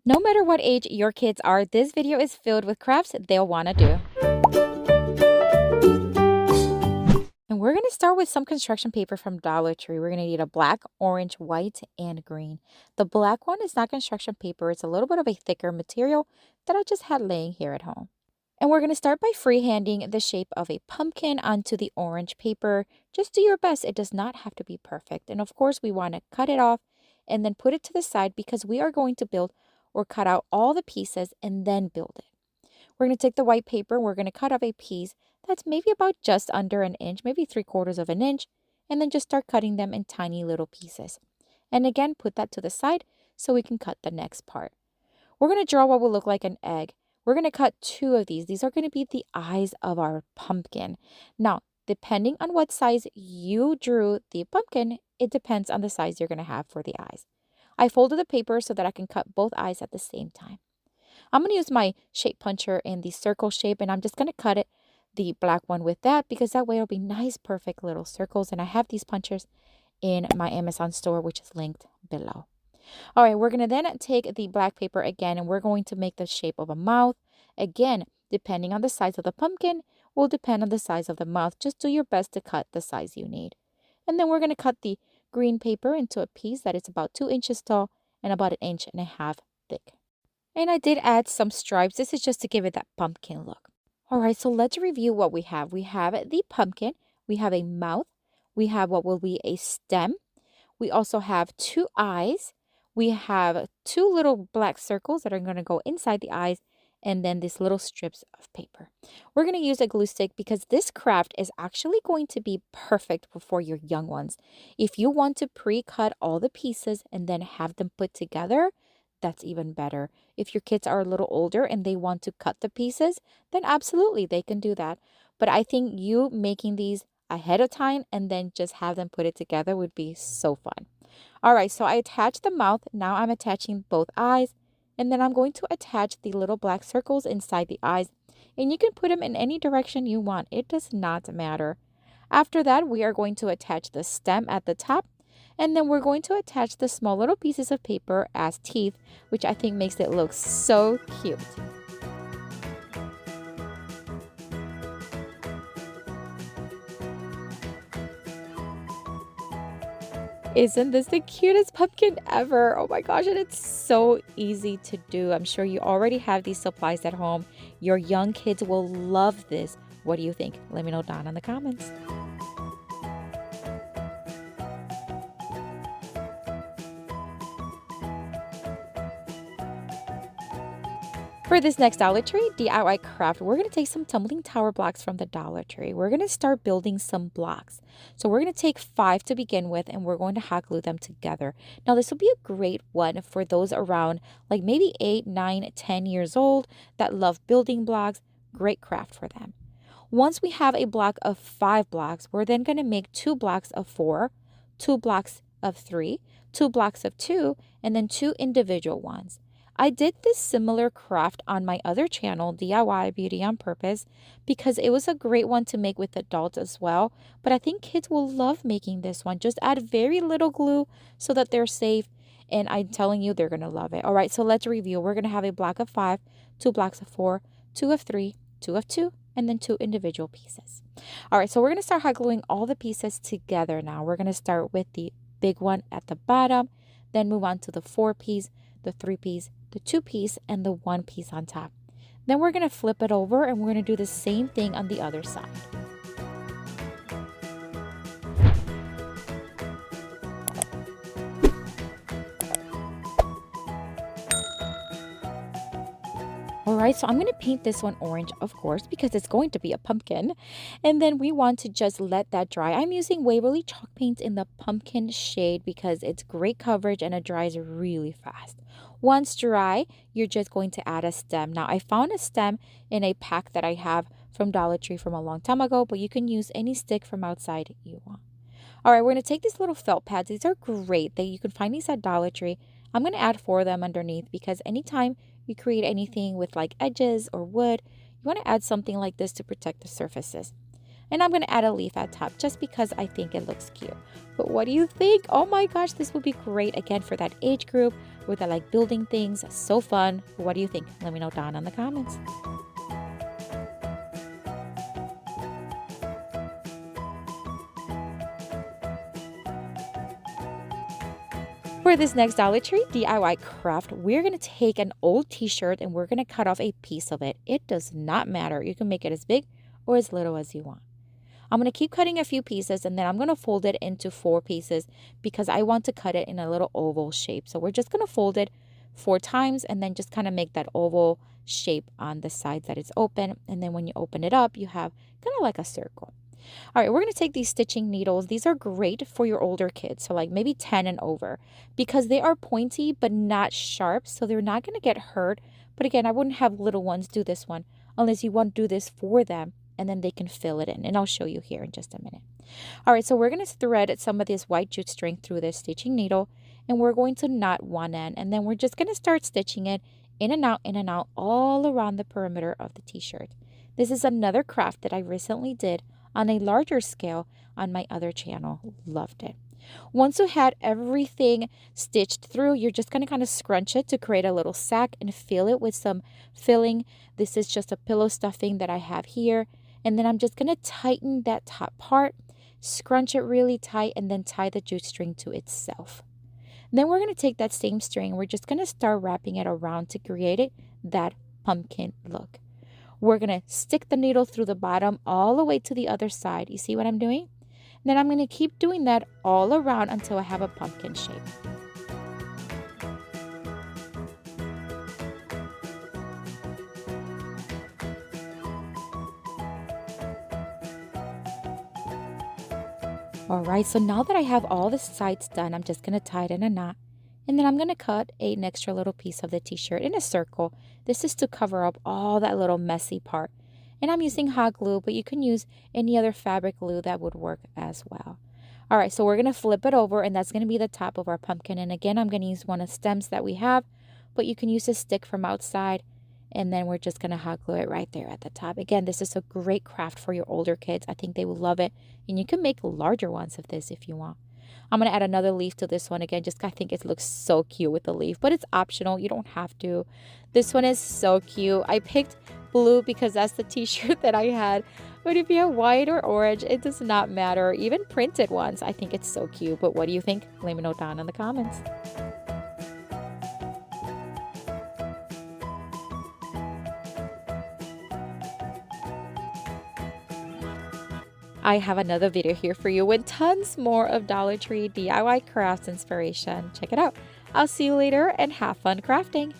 No matter what age your kids are, this video is filled with crafts they'll want to do. And we're going to start with some construction paper from Dollar Tree. We're going to need a black, orange, white, and green. The black one is not construction paper. It's a little bit of a thicker material that I just had laying here at home. And we're going to start by freehanding the shape of a pumpkin onto the orange paper. Just do your best. It does not have to be perfect. And of course, we want to cut it off and then put it to the side because we are going to build or cut out all the pieces and then build it. We're going to take the white paper. We're going to cut off a piece that's maybe about just under an inch, maybe 3/4 of an inch, and then just start cutting them in tiny little pieces. And again, put that to the side so we can cut the next part. We're going to draw what will look like an egg. We're going to cut 2 of these. These are going to be the eyes of our pumpkin. Now, depending on what size you drew the pumpkin, it depends on the size you're going to have for the eyes. I folded the paper so that I can cut both eyes at the same time. I'm going to use my shape puncher in the circle shape, and I'm just going to cut it, the black one, with that because that way it'll be nice, perfect little circles. And I have these punchers in my Amazon store, which is linked below. All right, we're going to then take the black paper again, and we're going to make the shape of a mouth. Again, depending on the size of the pumpkin, will depend on the size of the mouth. Just do your best to cut the size you need. And then we're going to cut the green paper into a piece that is about 2 inches tall and about 1.5 inches thick. And I did add some stripes. This is just to give it that pumpkin look. All right, so let's review what we have. We have the pumpkin. We have a mouth. We have what will be a stem. We also have 2 eyes. We have 2 little black circles that are going to go inside the eyes, and then these little strips of paper. We're going to use a glue stick because this craft is actually going to be perfect for your young ones. If you want to pre-cut all the pieces and then have them put together, that's even better. If your kids are a little older and they want to cut the pieces, then absolutely they can do that. But I think you making these ahead of time and then just have them put it together would be so fun. All right, so I attached the mouth. Now I'm attaching both eyes, and then I'm going to attach the little black circles inside the eyes, and you can put them in any direction you want. It does not matter. After that, we are going to attach the stem at the top, and then we're going to attach the small little pieces of paper as teeth, which I think makes it look so cute. Isn't this the cutest pumpkin ever? Oh my gosh, and it's so easy to do. I'm sure you already have these supplies at home. Your young kids will love this. What do you think? Let me know down in the comments. For this next Dollar Tree DIY craft, we're going to take some tumbling tower blocks from the Dollar Tree. We're going to start building some blocks. So we're going to take 5 to begin with, and we're going to hot glue them together. Now, this will be a great one for those around like maybe 8, 9, 10 years old that love building blocks. Great craft for them. Once we have a block of 5 blocks, we're then going to make 2 blocks of 4, 2 blocks of 3, 2 blocks of 2, and then 2 individual ones. I did this similar craft on my other channel, DIY Beauty on Purpose, because it was a great one to make with adults as well. But I think kids will love making this one. Just add very little glue so that they're safe. And I'm telling you, they're going to love it. All right, so let's review. We're going to have a block of 5, 2 blocks of 4, 2 of 3, 2 of 2, and then 2 individual pieces. All right, so we're going to start hot gluing all the pieces together now. We're going to start with the big one at the bottom, then move on to the 4 piece, the 3 piece, the 2 piece, and the 1 piece on top. Then we're going to flip it over, and we're going to do the same thing on the other side. All right, so I'm going to paint this one orange, of course, because it's going to be a pumpkin. And then we want to just let that dry. I'm using Waverly chalk paint in the pumpkin shade because it's great coverage and it dries really fast. Once dry, you're just going to add a stem. Now, I found a stem in a pack that I have from Dollar Tree from a long time ago, but you can use any stick from outside you want. All right, we're going to take these little felt pads. These are great. You can find these at Dollar Tree. I'm going to add 4 of them underneath because anytime you create anything with like edges or wood, you want to add something like this to protect the surfaces. And I'm going to add a leaf at top just because I think it looks cute. But what do you think? Oh my gosh, this would be great again for that age group, or that like building things. So fun. What do you think? Let me know down in the comments. For this next Dollar Tree DIY craft, we're going to take an old t-shirt and we're going to cut off a piece of it. It does not matter. You can make it as big or as little as you want. I'm going to keep cutting a few pieces and then I'm going to fold it into 4 pieces because I want to cut it in a little oval shape. So we're just going to fold it 4 times and then just kind of make that oval shape on the sides that it's open. And then when you open it up, you have kind of like a circle. All right, we're going to take these stitching needles. These are great for your older kids, so like maybe 10 and over, because they are pointy but not sharp, so they're not going to get hurt. But again, I wouldn't have little ones do this one unless you want to do this for them, and then they can fill it in. And I'll show you here in just a minute. All right, so we're going to thread some of this white jute string through this stitching needle, and we're going to knot one end, and then we're just going to start stitching it in and out all around the perimeter of the t-shirt. This is another craft that I recently did on a larger scale on my other channel. Loved it. Once you had everything stitched through, you're just going to kind of scrunch it to create a little sack and fill it with some filling. This is just a pillow stuffing that I have here. And then I'm just going to tighten that top part, scrunch it really tight, and then tie the jute string to itself. Then we're going to take that same string, we're just going to start wrapping it around to create that pumpkin look. We're going to stick the needle through the bottom all the way to the other side. You see what I'm doing? Then I'm going to keep doing that all around until I have a pumpkin shape. All right, so now that I have all the sides done, I'm just going to tie it in a knot. And then I'm going to cut an extra little piece of the t-shirt in a circle. This is to cover up all that little messy part. And I'm using hot glue, but you can use any other fabric glue that would work as well. All right, so we're going to flip it over, and that's going to be the top of our pumpkin. And again, I'm going to use one of the stems that we have, but you can use a stick from outside. And then we're just going to hot glue it right there at the top. Again, this is a great craft for your older kids. I think they will love it. And you can make larger ones of this if you want. I'm going to add another leaf to this one again. Just I think it looks so cute with the leaf, but it's optional. You don't have to. This one is so cute. I picked blue because that's the t-shirt that I had. But if you have white or orange, it does not matter. Even printed ones. I think it's so cute. But what do you think? Let me know down in the comments. I have another video here for you with tons more of Dollar Tree DIY crafts inspiration. Check it out. I'll see you later and have fun crafting.